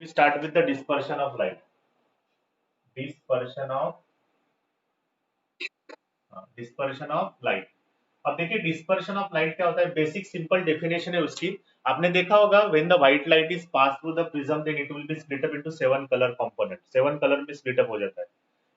start with the dispersion of light. Dispersion of light. अब देखिए dispersion of light क्या होता है, बेसिक सिंपल डेफिनेशन है उसकी। आपने देखा होगा when the white light is pass through the prism then it will be split up into 7 colour component, 7 colour में स्प्लिट अप हो जाता है।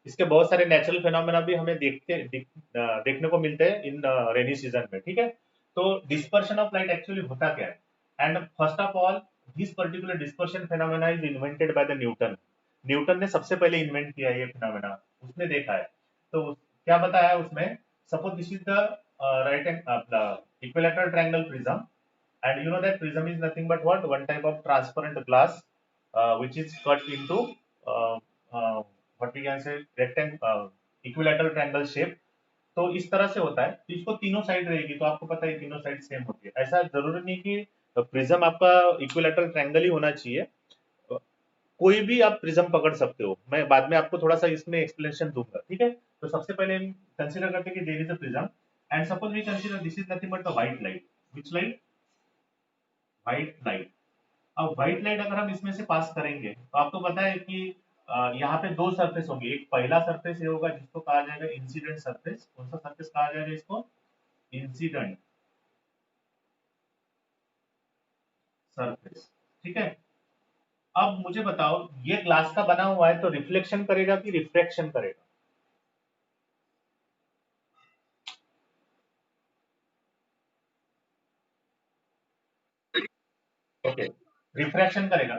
इसके बहुत सारे नेचुरल फिनोमेना भी हमें देखने को मिलते हैं इन रेनी सीजन में, ठीक है। तो डिस्पर्शन ऑफ लाइट एक्चुअली होता क्या है, and first of all this particular dispersion phenomena is invented by the Newton. Newton ने सबसे पहले इन्वेंट किया ये फिनोमेना, उसने देखा है। तो क्या बताया उसमें, suppose this is the right equilateral triangle prism, and you know that prism is nothing but what, one type of transparent glass which is cut into uh, what we can say equilateral triangle shape। तो इस तरह से होता है, तो इसको तीनों side रहेगी, तो आपको पता है तीनों साइड सेम होती है। ऐसा जरूरी नहीं कि प्रिज्म आपका इक्विलैटरल ट्रायंगल ही होना चाहिए, कोई भी आप प्रिज्म पकड़ सकते हो। मैं बाद में आपको थोड़ा सा इसमें एक्सप्लेनेशन दूंगा, ठीक है। तो सबसे पहले हम कंसीडर करते हैं कि there is a prism, and suppose we consider this is nothing but the white light. Which light? White light. अब व्हाइट लाइट अगर हम इसमें से पास करेंगे तो आपको पता है कि यहाँ पे दो सरफेस होंगे। एक पहला सरफेस ये होगा जिसको कहा जाएगा इंसिडेंट सरफेस। कौन सा सरफेस कहा जाएगा इसको? इंसिडेंट सरफेस, ठीक है। अब मुझे बताओ ये ग्लास का बना हुआ है, तो रिफ्लेक्शन करेगा कि रिफ्रैक्शन करेगा? ओके, रिफ्रैक्शन करेगा।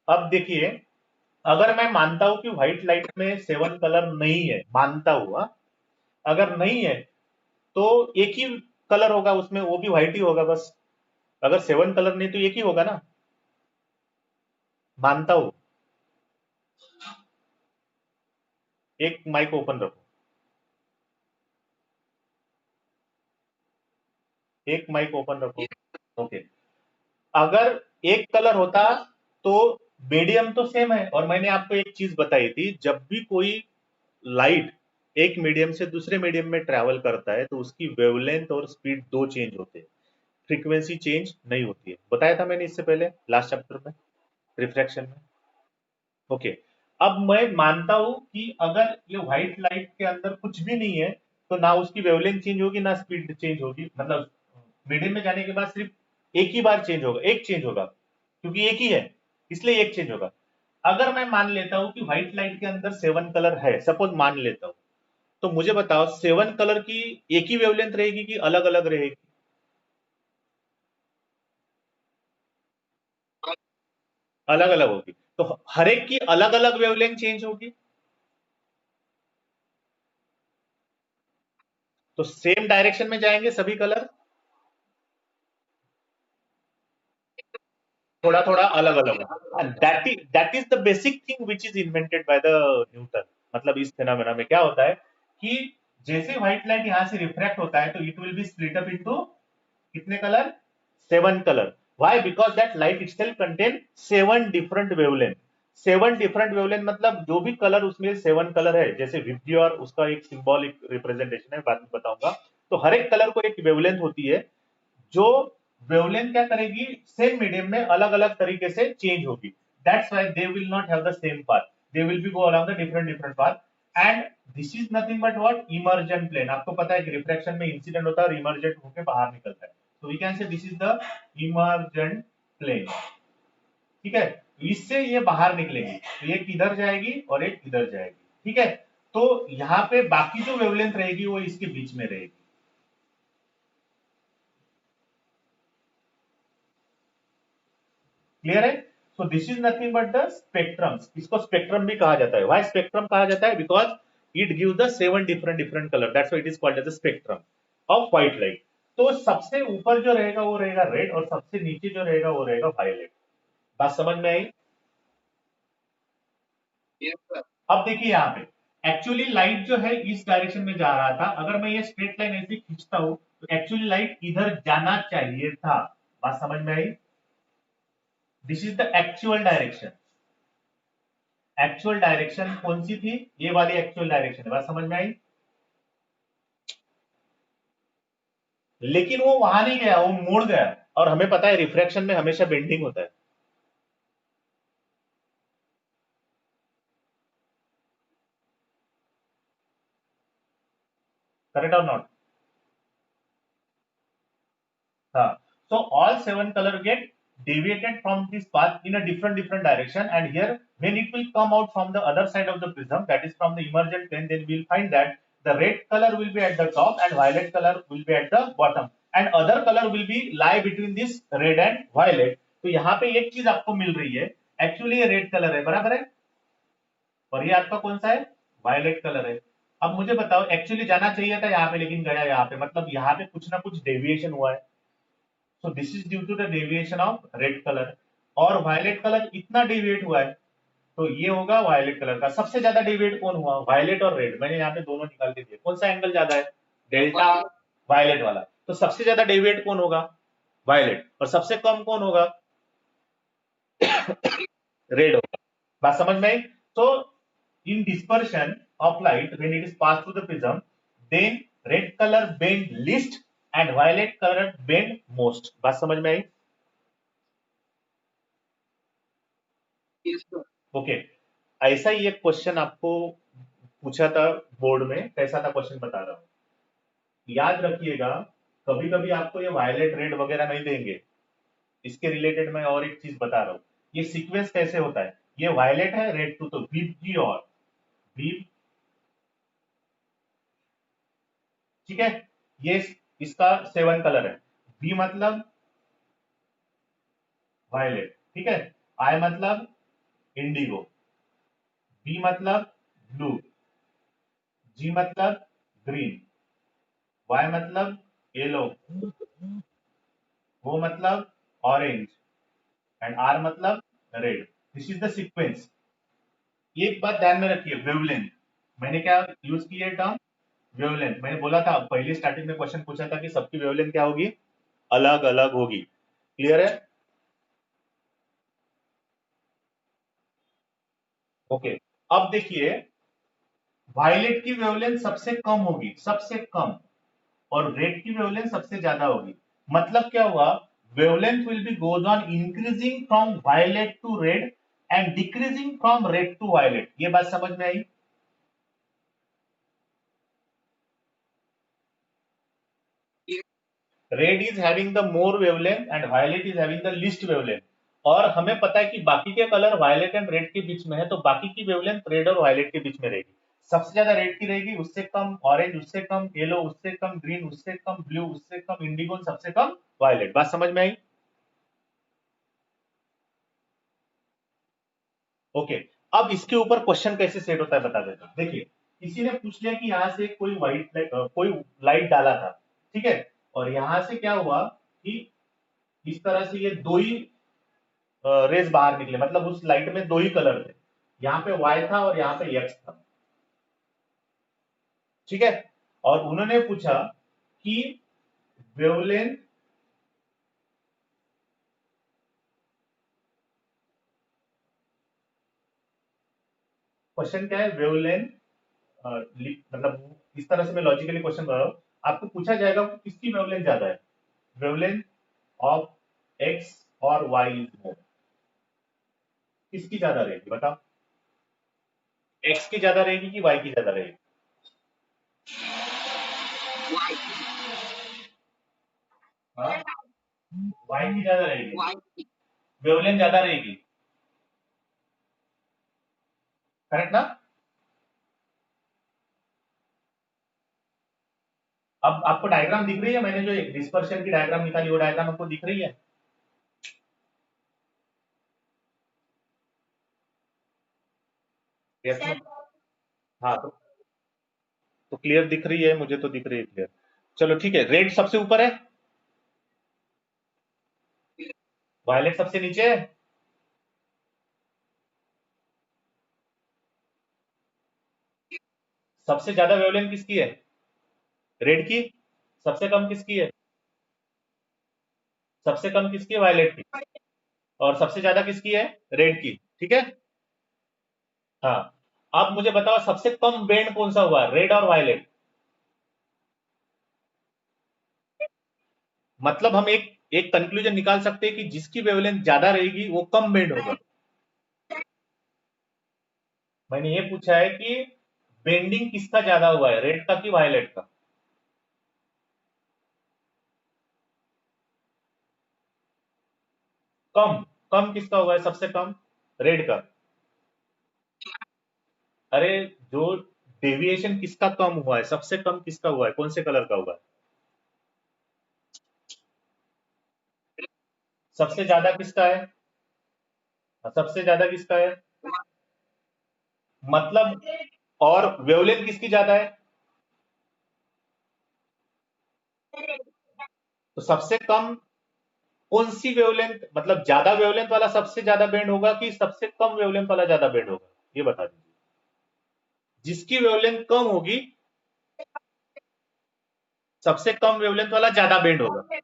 अब देखिए, अगर मैं मानता हूं कि व्हाइट लाइट में 7 कलर नहीं है, मानता हुआ अगर नहीं है तो एक ही कलर होगा उसमें, वो भी व्हाइट ही होगा बस। अगर 7 कलर नहीं तो एक ही होगा ना, मानता हूं। एक माइक ओपन रखो, एक माइक ओपन रखो। ओके, अगर एक कलर होता तो मीडियम तो सेम है। और मैंने आपको एक चीज बताई थी, जब भी कोई लाइट एक मीडियम से दूसरे मीडियम में ट्रेवल करता है तो उसकी वेवलेंथ और स्पीड दो चेंज होते हैं, फ्रीक्वेंसी चेंज नहीं होती है। बताया था मैंने इससे पहले लास्ट चैप्टर में, रिफ्रैक्शन में। ओके, अब मैं मानता हूं कि अगर ये व्हाइट लाइट के अंदर कुछ भी नहीं है तो ना उसकी वेवलेंथ चेंज होगी ना स्पीड चेंज होगी, मतलब मीडियम में जाने के बाद सिर्फ एक ही बार चेंज होगा, एक चेंज होगा, क्योंकि एक ही है इसलिए एक चेंज होगा। अगर मैं मान लेता हूं कि व्हाइट लाइट के अंदर 7 कलर है, सपोज मान लेता हूं, तो मुझे बताओ 7 कलर की एक ही वेवलेंथ रहेगी कि अलग अलग रहेगी? अलग अलग होगी। तो हर एक की अलग अलग वेवलेंथ चेंज होगी, तो सेम डायरेक्शन में जाएंगे सभी कलर, थोड़ा थोड़ा अलग अलग। And that is the basic thing which is invented by the Newton. मतलब इस फेनोमेना में क्या होता है कि जैसे व्हाइट लाइट यहां से रिफ्रैक्ट होता है तो it will be split up into कितने colour? 7 colour. Why? Because that light itself contain 7 different wavelength. 7 different wavelength मतलब जो भी कलर उसमें 7 कलर है, जैसे विब्जियोर उसका एक सिंबॉलिक रिप्रेजेंटेशन है, बाद में बताऊंगा। तो हर एक कलर को एक वेवलेंथ होती है, जो वेवलेंथ क्या करेगी, सेम मीडियम में अलग अलग तरीके से चेंज होगी। That's why they will not have the same path, they will be go along the different different path. And this is nothing but what, emergent plane. आपको पता है कि रिफ्रैक्शन में इंसिडेंट होता है और इमर्जेंट होकर बाहर निकलता है, तो we can say this is the emergent plane, ठीक है। तो इससे ये बाहर निकलेगी, तो एक इधर जाएगी और एक इधर जाएगी, ठीक है। तो यहाँ पे बाकी जो वेवलेंथ रहेगी वो इसके बीच में रहेगी। क्लियर है? So this is nothing but the spectrum. इसको स्पेक्ट्रम भी कहा जाता है। व्हाई स्पेक्ट्रम कहा जाता है? Because it give the 7 different different colour, that's why it is called as the spectrum of white light. तो सबसे ऊपर जो रहेगा वो रहेगा रेड, और सबसे नीचे जो रहेगा वो रहेगा वायलेट। बात समझ में आई? अब देखिए यहाँ पे एक्चुअली लाइट जो है इस डायरेक्शन में जा रहा था, अगर मैं ये स्ट्रेट लाइन ऐसे खींचता हूं तो एक्चुअली लाइट इधर जाना चाहिए था। बात समझ में आई? This is the actual direction. Actual direction कौन सी थी? ये वाली एक्चुअल डायरेक्शन है। बात समझ में आई? लेकिन वो वहां नहीं गया, वो मोड़ गया। और हमें पता है रिफ्रैक्शन में हमेशा बेंडिंग होता है। Correct or not? So all 7 color get deviated from this path in a different direction, and here when it will come out from the other side of the prism, that is from the emergent plane, then we will find that the red color will be at the top and violet color will be at the bottom, and other color will be lie between this red and violet. तो यहाँ पे एक चीज आपको मिल रही है, actually ये red colour है, बराबर है, और ये आपका कौन सा है, वायलेट कलर है। अब मुझे बताओ, एक्चुअली जाना चाहिए था यहाँ पे लेकिन गया यहाँ पे, मतलब यहाँ पे कुछ ना कुछ डेविएशन हुआ है। So this is due to the deviation of red color, और वायलेट कलर इतना डेविएट हुआ है, तो ये होगा वायलेट कलर का। सबसे ज्यादा डेविएट कौन हुआ, वायलेट और रेड, मैंने यहाँ पे दोनों निकाल के दिए, कौन सा एंगल ज्यादा है, डेल्टा वायलेट वाला, तो सबसे ज्यादा डेविएट कौन होगा, वायलेट, और सबसे कम कौन होगा, रेड होगा। बात समझ में आई? तो in dispersion of light when it is passed through the prism, then red color bend least and violet color bend most। बात समझ में आई? ओके, ऐसा ही एक क्वेश्चन आपको पूछा था बोर्ड में, कैसा था क्वेश्चन बता रहा हूं, याद रखिएगा। कभी कभी आपको ये वायलेट रेड वगैरह नहीं देंगे, इसके रिलेटेड मैं और एक चीज बता रहा हूं, ये सीक्वेंस कैसे होता है, ये वायलेट है, रेड टू, तो वीप जी और वीप, ठीक है, ये इसका 7 कलर है, बी मतलब वायलेट, ठीक है, आई मतलब इंडिगो, बी मतलब ब्लू, जी मतलब ग्रीन, वाई मतलब येलो, वो मतलब ऑरेंज, एंड आर मतलब red. This is the sequence. एक बात ध्यान में रखिए, वेवलेंथ, मैंने क्या यूज की है टर्म, वेवलेंथ। मैंने बोला था पहले स्टार्टिंग में क्वेश्चन पूछा था कि सबकी वेवलेंथ क्या होगी, अलग अलग होगी। क्लियर है? ओके, अब देखिए, वायलेट की वेवलेंथ सबसे कम होगी, सबसे कम, और रेड की वेवलेंथ सबसे ज्यादा होगी। मतलब क्या हुआ, wavelength will be goes on increasing from violet to red and decreasing from red to violet. ये बात समझ में आई? Red is having the more wavelength and violet is having the least wavelength, और हमें पता है कि बाकी के कलर वायलेट एंड रेड के बीच में है, तो बाकी की वेवलेंथ रेड और वायलेट के बीच में रहेगी। सबसे ज्यादा रेड की रहेगी, उससे कम ऑरेंज, उससे कम येलो, उससे कम ग्रीन, उससे कम ब्लू, उससे कम इंडिगो, सबसे कम वायलेट। बात समझ में आई? ओके, अब इसके ऊपर क्वेश्चन कैसे सेट होता है बता देता हूं। देखिए, किसी ने पूछ लिया कि यहां से कोई कोई लाइट डाला था, ठीक है, और यहां से क्या हुआ कि इस तरह से ये दो ही रेज बाहर निकले, मतलब उस लाइट में दो ही कलर थे, यहाँ पे वाई था और यहाँ पे एक्स था, ठीक है, और उन्होंने पूछा कि वेवलेंथ, क्वेश्चन क्या है, वेवलेंथ, मतलब इस तरह से मैं लॉजिकली क्वेश्चन कर रहा हूं, आपको पूछा जाएगा कि किसकी वेवलेंथ ज्यादा है, वेवलेंथ ऑफ एक्स और वाई इज मोर, किसकी ज्यादा रहेगी बताओ, एक्स की ज्यादा रहेगी कि वाई की ज्यादा रहेगी? हाँ, वाई की ज्यादा रहेगी, वेवलेंथ ज्यादा रहेगी, करेक्ट ना? अब आपको डायग्राम दिख रही है, मैंने जो डिस्पर्शन की डायग्राम निकाली वो डायग्राम आपको दिख रही है? Yes, no? हाँ, तो क्लियर दिख रही है, मुझे तो दिख रही है क्लियर। चलो ठीक है, रेड सबसे ऊपर है, वायलेट सबसे नीचे है, सबसे ज्यादा वेवलेंथ किसकी है, रेड की, सबसे कम किसकी है, सबसे कम किसकी है, वायलेट की, और सबसे ज्यादा किसकी है, रेड की, ठीक है। हाँ, अब मुझे बताओ सबसे कम बेंड कौन सा हुआ, रेड और वायलेट? मतलब हम एक एक कंक्लूजन निकाल सकते हैं कि जिसकी वेवलेंथ ज्यादा रहेगी वो कम बेंड होगा। मैंने ये पूछा है कि बेंडिंग किसका ज्यादा हुआ है, रेड का कि वायलेट का? कम कम किसका हुआ है सबसे कम? रेड का। अरे जो डेविएशन किसका कम हुआ है, सबसे कम किसका हुआ है, कौन से कलर का हुआ है? सबसे ज्यादा किसका है? सबसे ज्यादा किसका है? मतलब, और वेवलेंथ किसकी ज्यादा है? तो सबसे कम कौन सी वेवलेंथ, मतलब ज्यादा वेवलेंथ वाला सबसे ज्यादा बेंड होगा कि सबसे कम वेवलेंथ वाला ज्यादा बेंड होगा, ये बता दीजिए। जिसकी वेवलेंथ कम होगी, सबसे कम वेवलेंथ वाला ज्यादा बेंड होगा।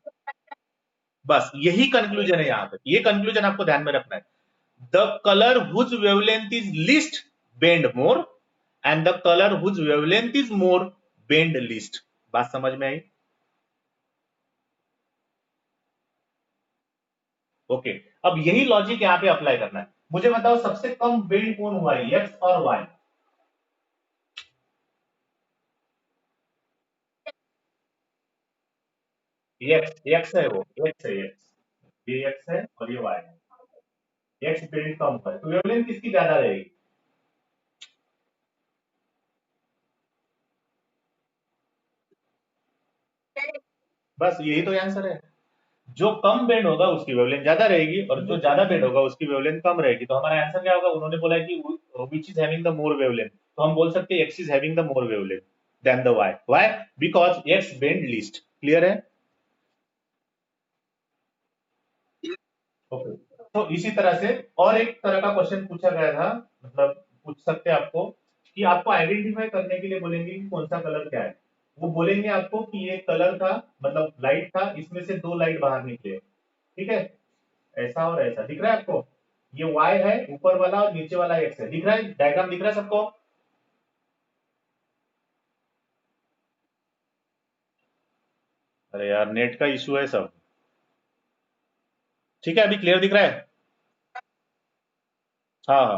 बस यही कंक्लूजन है यहाँ पे, ये कंक्लूजन आपको ध्यान में रखना है। The colour whose wavelength is least bend more, and the colour whose wavelength is more bend least. बात समझ में आई? ओके। अब यही लॉजिक यहाँ पे अप्लाई करना है। मुझे बताओ सबसे कम बेंड कौन हुआ है, एक्स और वाई? एक्स, एक्स है, वो एक्स है, एक्स। ये एक्स है और ये वाई है। एक्स बेंड कम हुआ है, तो वेवलेंथ किसकी ज्यादा रहेगी? बस यही तो आंसर है। जो कम बेंड होगा उसकी वेवलेंथ ज्यादा रहेगी, और जो ज्यादा बेंड होगा उसकी वेवलेंथ कम रहेगी। तो हमारा आंसर क्या होगा? उन्होंने बोला है कि which is having the more wavelength, तो हम बोल सकते हैं X is having the more wavelength then the Y. Y? Because X bend least. Clear है? ओके। तो इसी तरह से और एक तरह का क्वेश्चन पूछा गया था, मतलब पूछ सकते हैं आपको, कि आपको आइडेंटिफाई करने के लिए बोलेंगे कि कौन सा कलर क्या है। वो बोलेंगे आपको कि ये कलर था, मतलब लाइट था, इसमें से दो लाइट बाहर निकले। ठीक है? ऐसा और ऐसा दिख रहा है आपको? ये y है ऊपर वाला, और नीचे वाला x है। दिख रहा है? डायग्राम दिख रहा है सबको? अरे यार, नेट का इशू है सब। ठीक है, अभी क्लियर दिख रहा है? हाँ हाँ।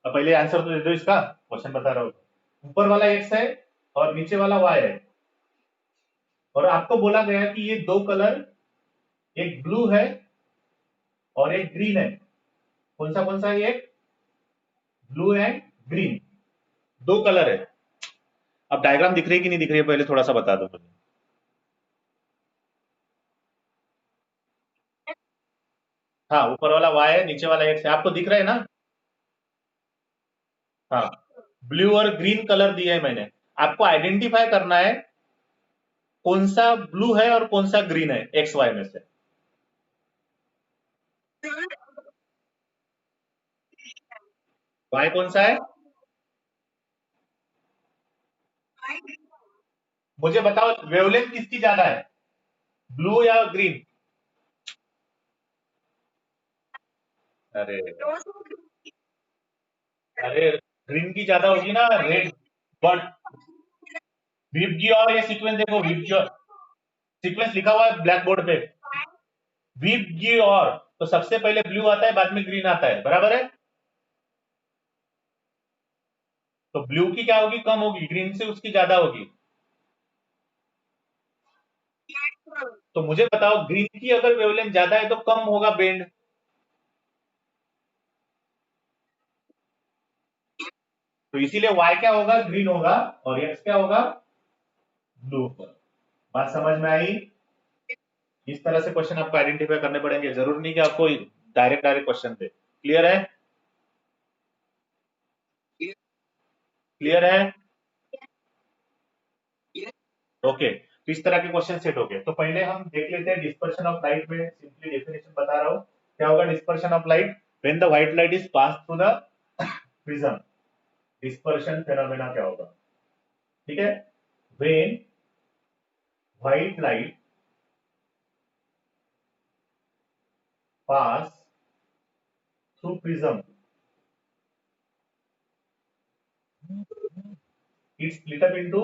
अब पहले आंसर तो दे दो इसका, क्वेश्चन बता रहा हूँ। ऊपर वाला x है और नीचे वाला y है, और आपको बोला गया कि ये दो कलर, एक ब्लू है और एक ग्रीन है। कौन सा है? एक ब्लू एंड ग्रीन, दो कलर है। अब डायग्राम दिख रही है कि नहीं दिख रही है, पहले थोड़ा सा बता दो मुझे। हाँ, ऊपर वाला y है, नीचे वाला x है, आपको दिख रहा है ना? हाँ। ब्लू और ग्रीन कलर दिए है मैंने। आपको आइडेंटिफाई करना है कौन सा ब्लू है और कौन सा ग्रीन है एक्स वाई में से। वाई कौन सा है? मुझे बताओ वेवलेंथ किसकी ज्यादा है, ब्लू या ग्रीन? अरे, अरे ग्रीन की ज्यादा होगी ना, रेड। बट वीप की, और ये सीक्वेंस देखो, वीप की और सीक्वेंस लिखा हुआ है ब्लैक बोर्ड पे। वीप की, और तो सबसे पहले ब्लू आता है, बाद में ग्रीन आता है, बराबर है? तो ब्लू की क्या होगी? कम होगी, ग्रीन से उसकी ज्यादा होगी। तो मुझे बताओ ग्रीन की अगर वेवलेंथ ज्यादा है तो कम होगा बेंड, तो इसीलिए y क्या होगा? ग्रीन होगा, और x क्या होगा? ब्लू। बात समझ में आई? इस तरह से क्वेश्चन आपको आइडेंटिफाई करने पड़ेंगे, जरूर नहीं कि आपको डायरेक्ट डायरेक्ट क्वेश्चन दे। क्लियर है? क्लियर है? ओके। तो इस तरह के क्वेश्चन सेट हो गए। तो पहले हम देख लेते हैं डिस्पर्शन ऑफ लाइट में, सिंपली डेफिनेशन बता रहा हूं। क्या होगा dispersion of light? When the white light is pass through the prism, dispersion phenomena क्या होगा? ठीक है? When white light pass through prism, it split up into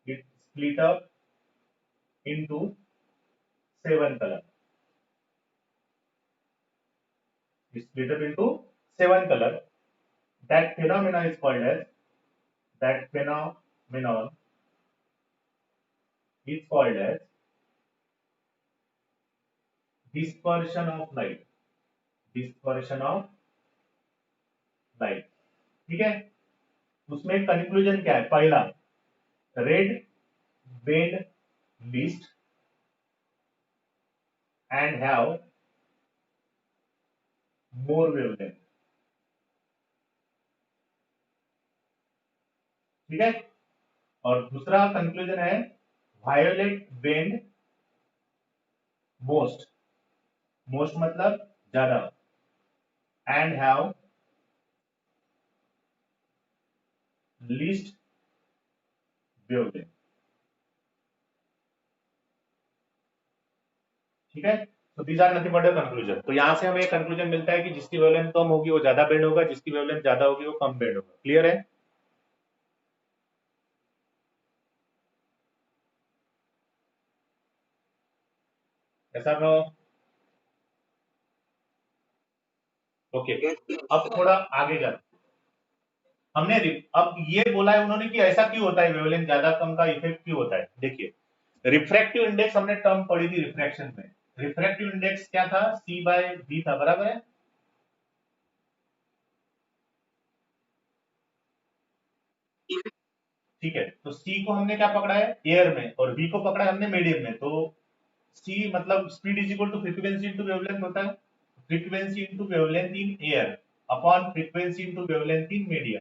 it split up into seven color. It split up into seven color. That phenomena is called as, that phenomenon is called as dispersion of light, dispersion of light, ठीक है। उसमें conclusion क्या है? पहला, red bend least and have more wavelength, ठीक है। और दूसरा कंक्लूजन है वायोलेट बेंड मोस्ट, मोस्ट मतलब ज्यादा, एंड हैव लीस्ट वेवलेंथ, ठीक है। तो these are nothing but a conclusion. तो यहां से हमें एक कंक्लूजन मिलता है कि जिसकी वेवलेंथ कम होगी वो ज्यादा बेंड होगा, जिसकी वेवलेंथ ज्यादा होगी वो कम बेंड होगा। क्लियर है? ऐसा नो? ओके, अब थोड़ा आगे जाते, हमने अब ये बोला है उन्होंने कि ऐसा क्यों होता है, वेवलेंथ ज्यादा कम का इफेक्ट क्यों होता है। देखिए, रिफ्रैक्टिव इंडेक्स हमने टर्म पढ़ी थी रिफ्रैक्शन में। रिफ्रैक्टिव इंडेक्स क्या था? सी बाय बी था, बराबर है। ठीक है, तो सी को हमने क्या पकड़ा है? एयर में, और बी को पकड़ा है हमने मीडियम में। तो सी मतलब speed is equal to frequency into wavelength होता है। Frequency into wavelength in air upon frequency into wavelength in medium.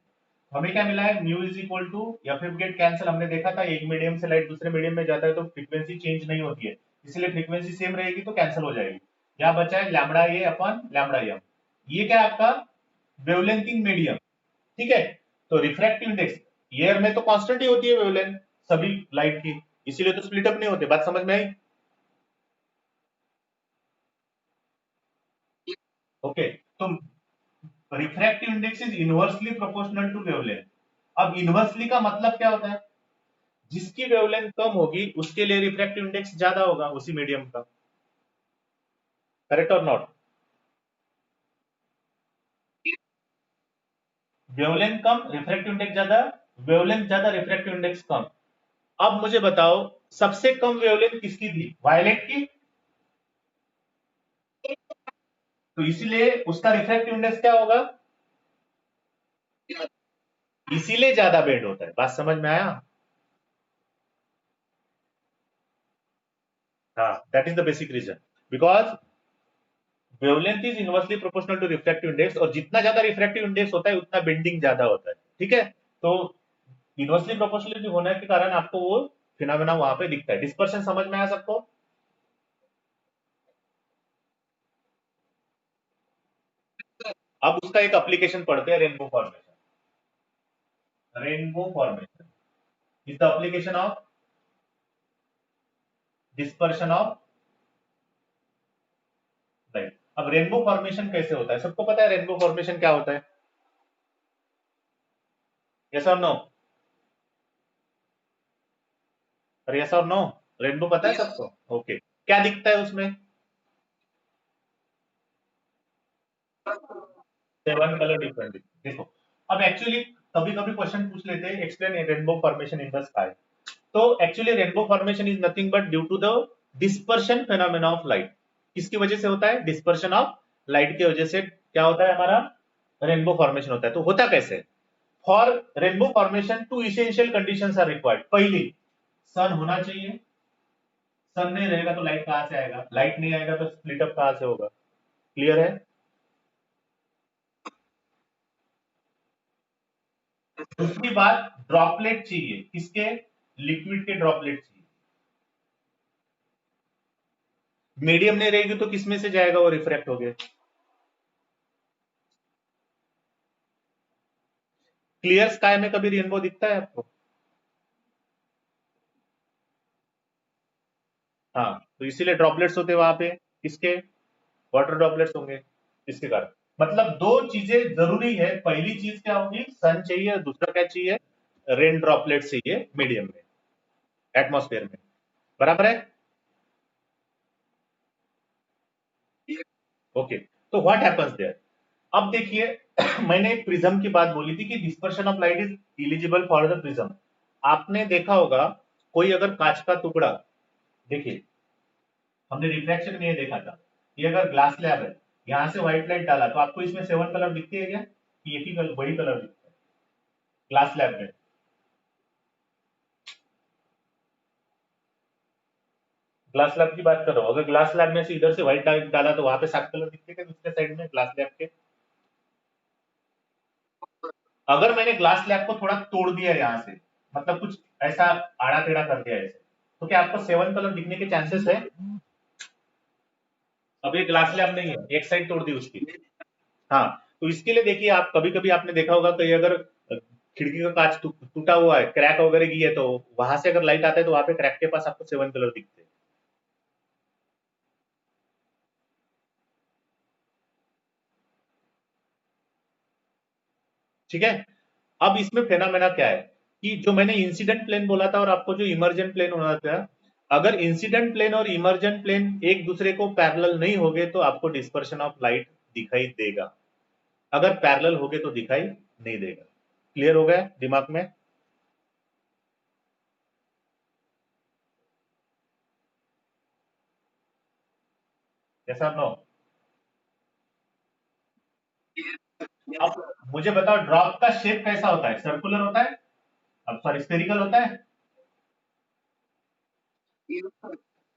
हमें क्या मिला है? म्यू इज इक्वल टू, या फिर गेट कैंसिल, हमने देखा था एक मीडियम से लाइट दूसरे मीडियम में जाता है तो फ्रीक्वेंसी चेंज नहीं होती है, इसलिए फ्रीक्वेंसी सेम रहेगी तो कैंसिल हो जाएगी। क्या बचा है? लैम्बडा ए अपॉन लैम्बडा एम। ये क्या है आपका? वेवलेंथ इन मीडियम, ठीक है। तो रिफ्रैक्टिव इंडेक्स, एयर में तो कांस्टेंट ही होती है वेवलेंथ सभी लाइट की, इसीलिए तो स्प्लिट अप नहीं होते। बात समझ में आई? ओके, तो refractive index is inversely proportional to wavelength. अब इनवर्सली का मतलब क्या होता है? जिसकी वेवलेंथ कम होगी उसके लिए रिफ्रैक्टिव इंडेक्स ज्यादा होगा उसी मीडियम का। करेक्ट और not? Wavelength come, refractive index ज्यादा, वेवलेंथ ज्यादा, रिफ्रैक्टिव इंडेक्स कम। अब मुझे बताओ, सबसे कम वेवलेंथ किसकी थी? वायलेट की। तो इसीलिए उसका रिफ्रैक्टिव इंडेक्स क्या होगा? इसीलिए ज्यादा बेंड होता है। बात समझ में आया? हाँ, that is the basic reason, because wavelength is inversely proportional to refractive index, और जितना ज्यादा रिफ्रैक्टिव इंडेक्स होता है उतना बेंडिंग ज्यादा होता है, ठीक है। तो इनवर्सली प्रोपोर्शनलिटी होने के कारण आपको वो फिनोमेना वहां पे दिखता है। डिस्पर्शन समझ में आया सबको? अब उसका एक एप्लीकेशन पढ़ते हैं, rainbow formation. Rainbow formation is the application of dispersion of light. अब रेनबो फॉर्मेशन कैसे होता है? सबको पता है रेनबो फॉर्मेशन क्या होता है? यस और नो? अरे यस और नो? रेनबो पता है सबको? ओके, क्या दिखता है उसमें? 7 कलर डिफरेंट। देखो, अब एक्चुअली कभी कभी क्वेश्चन पूछ लेते हैं, explain rainbow formation in the sky. तो actually rainbow formation is nothing but due to the dispersion phenomena of light. किसकी वजह से होता है? डिस्पर्शन ऑफ लाइट की वजह से क्या होता है हमारा? रेनबो फॉर्मेशन होता है। तो होता कैसे? For rainbow formation two essential conditions are required. पहली, सन होना चाहिए। सन नहीं रहेगा तो लाइट कहां से आएगा? लाइट नहीं आएगा तो स्प्लिट अप कहां से होगा? क्लियर है? दूसरी बात, ड्रॉपलेट चाहिए। किसके? लिक्विड के ड्रॉपलेट चाहिए। मीडियम नहीं रहेगी तो किसमें से जाएगा वो रिफ्रैक्ट हो गया? क्लियर स्काई में कभी रेनबो दिखता है आपको? हाँ, तो इसीलिए ड्रॉपलेट्स होते हैं वहां पे। किसके? वाटर ड्रॉपलेट्स होंगे इसके कारण। मतलब दो चीजें जरूरी है। पहली चीज क्या होगी? सन चाहिए, और दूसरा क्या चाहिए? रेन ड्रॉपलेट चाहिए मीडियम में, एटमॉस्फेयर में। बराबर है? ओके, तो व्हाट हैपेंस देयर? अब देखिए, मैंने एक प्रिज्म की बात बोली थी कि dispersion of light is eligible for the prism. आपने देखा होगा, कोई अगर कांच का टुकड़ा, देखिए हमने रिफ्रैक्शन में ये देखा था, ये अगर ग्लास लैब है, यहाँ से व्हाइट लाइट डाला तो आपको इसमें 7 कलर दिखती है क्या, कि एक ही कलर, वही कलर दिखता है ग्लास लैब में? ग्लास लैब की बात कर रहा हूँ, अगर ग्लास लैब में से इधर से व्हाइट डाला तो वहां पे 7 कलर दिखते क्या दूसरे साइड में ग्लास लैब के? अगर मैंने ग्लास लैब को थोड़ा तोड़ दिया यहाँ से, मतलब कुछ ऐसा आड़ा टेढ़ा कर दिया ऐसे, तो क्या आपको 7 कलर दिखने के चांसेस है? अब ये ग्लास लैब नहीं है, एक साइड तोड़ दी उसकी। हाँ, तो इसके लिए देखिए, आप कभी कभी आपने देखा होगा कि अगर खिड़की का कांच टूटा हुआ है, क्रैक वगैरह की है, तो वहां से अगर लाइट आता है तो वहां पे क्रैक के पास आपको 7 कलर दिखते हैं। ठीक है। अब इसमें फेनोमेना क्या है, कि जो मैंने इंसिडेंट प्लेन बोला था और आपको जो इमर्जेंट प्लेन होना था, अगर इंसिडेंट प्लेन और इमर्जेंट प्लेन एक दूसरे को पैरेलल नहीं होगे तो आपको डिस्पर्शन ऑफ लाइट दिखाई देगा, अगर पैरेलल होगे तो दिखाई नहीं देगा। क्लियर हो गया दिमाग में? जैसा नो। अब मुझे बताओ, ड्रॉप का शेप कैसा होता है, सर्कुलर होता है, अब सॉरी स्फेरिकल होता है?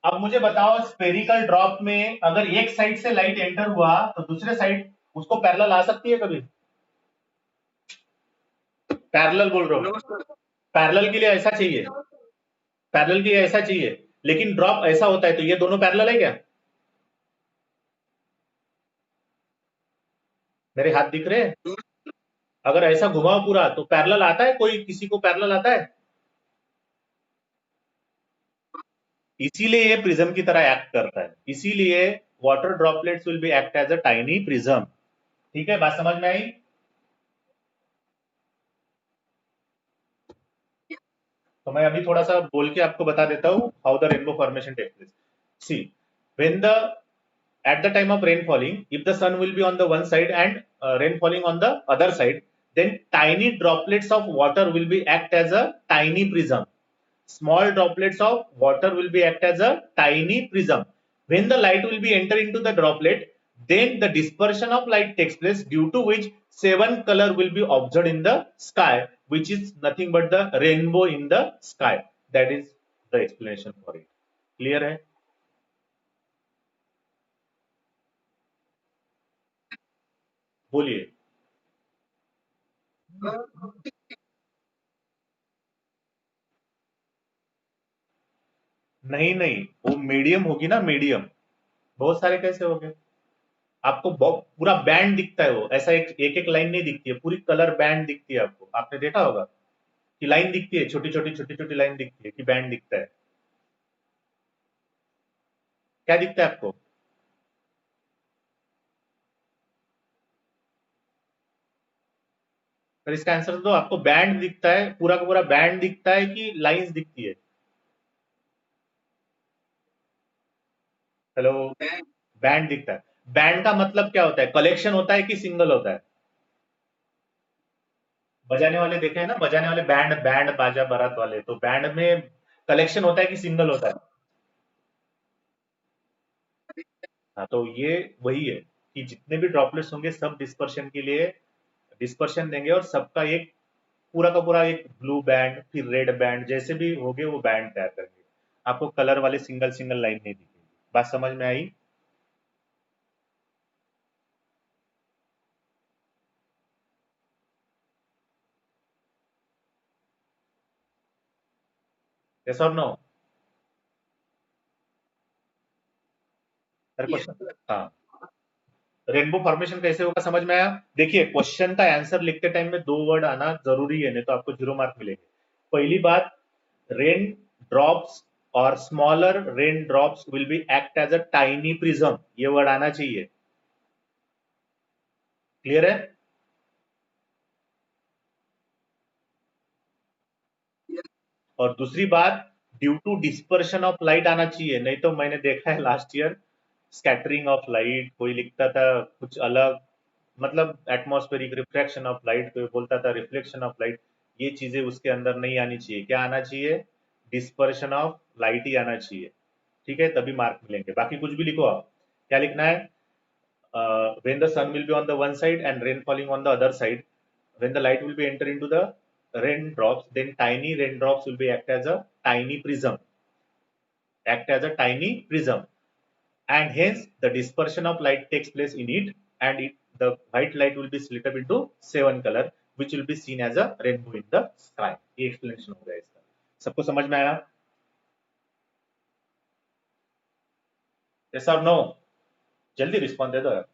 अब मुझे बताओ, स्फेरिकल ड्रॉप में अगर एक साइड से लाइट एंटर हुआ तो दूसरे साइड उसको पैरेलल आ सकती है कभी? पैरेलल बोल रहा हूँ, पैरेलल के लिए ऐसा चाहिए, पैरेलल के लिए ऐसा चाहिए, लेकिन ड्रॉप ऐसा होता है, तो ये दोनों पैरेलल है क्या? मेरे हाथ दिख रहे हैं? अगर ऐसा घुमाओ पूरा तो पैरेलल आता है, कोई किसी को पैरेलल आता है? इसीलिए ये प्रिज्म की तरह एक्ट करता है, इसीलिए water droplets will be act as a tiny prism. ठीक है, बात समझ में आई? तो मैं अभी थोड़ा सा बोल के आपको बता देता हूँ how the rainbow formation take place. See, when the at the time of rain falling, if the sun will be on the one side and rain falling on the other side, then tiny droplets of water will be act as a tiny prism. Small droplets of water will be act as a tiny prism. When the light will be enter into the droplet, then the dispersion of light takes place, due to which 7 color will be observed in the sky, which is nothing but the rainbow in the sky. That is the explanation for it. Clear है? बोलिए। नहीं नहीं, वो medium होगी ना, medium. बहुत सारे कैसे हो गए? आपको पूरा बैंड दिखता है, वो ऐसा एक एक, एक लाइन नहीं दिखती है, पूरी कलर बैंड दिखती है आपको, आपने देखा होगा कि लाइन दिखती है, छोटी छोटी छोटी छोटी लाइन दिखती है कि बैंड दिखता है? क्या दिखता है आपको? पर इसका आंसर दो, आपको बैंड दिखता है, पूरा का पूरा बैंड दिखता है कि लाइंस दिखती है? हेलो। बैंड दिखता है। बैंड का मतलब क्या होता है, कलेक्शन होता है कि सिंगल होता है? बजाने वाले देखे हैं ना, बजाने वाले बैंड, बैंड बाजा बारात वाले, तो बैंड में कलेक्शन होता है कि सिंगल होता है? हाँ, तो ये वही है कि जितने भी ड्रॉपलेट्स होंगे सब डिस्पर्शन के लिए डिस्पर्शन देंगे, और सबका एक पूरा का पूरा एक ब्लू बैंड, फिर रेड बैंड, जैसे भी होंगे वो बैंड तैयार करेंगे। आपको कलर वाले सिंगल सिंगल लाइन नहीं दिखेगी। बात समझ में आई? यस और नो? सर क्वेश्चन, हाँ। रेनबो फॉर्मेशन कैसे होगा समझ में आया? देखिए, क्वेश्चन का आंसर लिखते टाइम में 2 वर्ड आना जरूरी है, नहीं तो आपको 0 मार्क मिलेंगे। पहली बात, रेन ड्रॉप्स और smaller rain drops will be act as a tiny prism, ये वर्ड आना चाहिए। क्लियर है? और दूसरी बात, due to dispersion of light आना चाहिए, नहीं तो मैंने देखा है last year scattering of light कोई लिखता था कुछ अलग, मतलब एटमॉस्फेरिक रिफ्रैक्शन ऑफ लाइट, कोई बोलता था रिफ्लेक्शन ऑफ लाइट। ये चीजें उसके अंदर नहीं आनी चाहिए, क्या आना चाहिए? डिस्पर्शन ऑफ लाइट ही आना चाहिए। ठीक है, तभी मार्क मिलेंगे, बाकी कुछ भी लिखो आप। क्या लिखना है? When the sun will be on the one side and rain falling on the other side, when the light will be enter into the raindrops, then tiny raindrops will be act as a tiny prism, and hence the dispersion of light takes place in it, and the white light will be split up into 7 color, which will be seen as a rainbow in the sky. ये explanation हो गया इसका. सबको समझ में आया? Yes or no? जल्दी respond दे दो यार.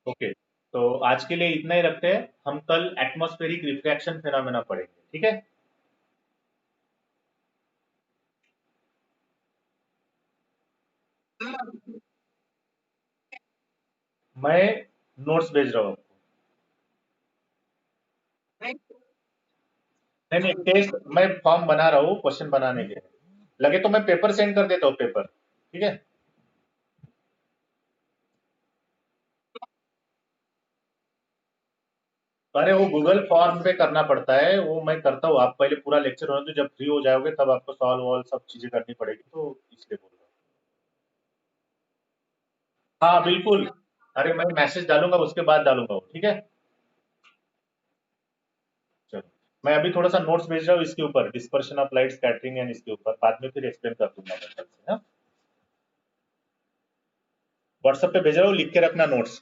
ओके, तो आज के लिए इतना ही रखते हैं. हम कल एटमॉस्फेरिक रिफ्रैक्शन फिनोमेना पढ़ेंगे. ठीक है? मैं नोट्स भेज रहा हूँ. नहीं नहीं, टेस्ट मैं फॉर्म बना रहा हूँ क्वेश्चन बनाने के लिए. लगे तो मैं पेपर सेंड कर देता हूँ, पेपर. ठीक है? अरे वो गूगल फॉर्म पे करना पड़ता है, वो मैं करता हूँ. आप पहले पूरा लेक्चर होने दो, जब फ्री हो जाओगे तब आपको सॉल्व वॉल्व सब चीजें करनी पड़ेगी, तो इसलिए बोल रहा हूँ. हाँ बिल्कुल. अरे मैं मैसेज डालूंगा, उसके बाद डालूंगा वो. ठीक है? चलो, मैं अभी थोड़ा सा नोट्स भेज रहा हूँ इसके ऊपर, dispersion of light scattering and इसके ऊपर. बाद में फिर एक्सप्लेन कर दूंगा मैं कल से. हाँ, व्हाट्सएप पे भेज रहा हूँ, लिख के रखना नोट्स.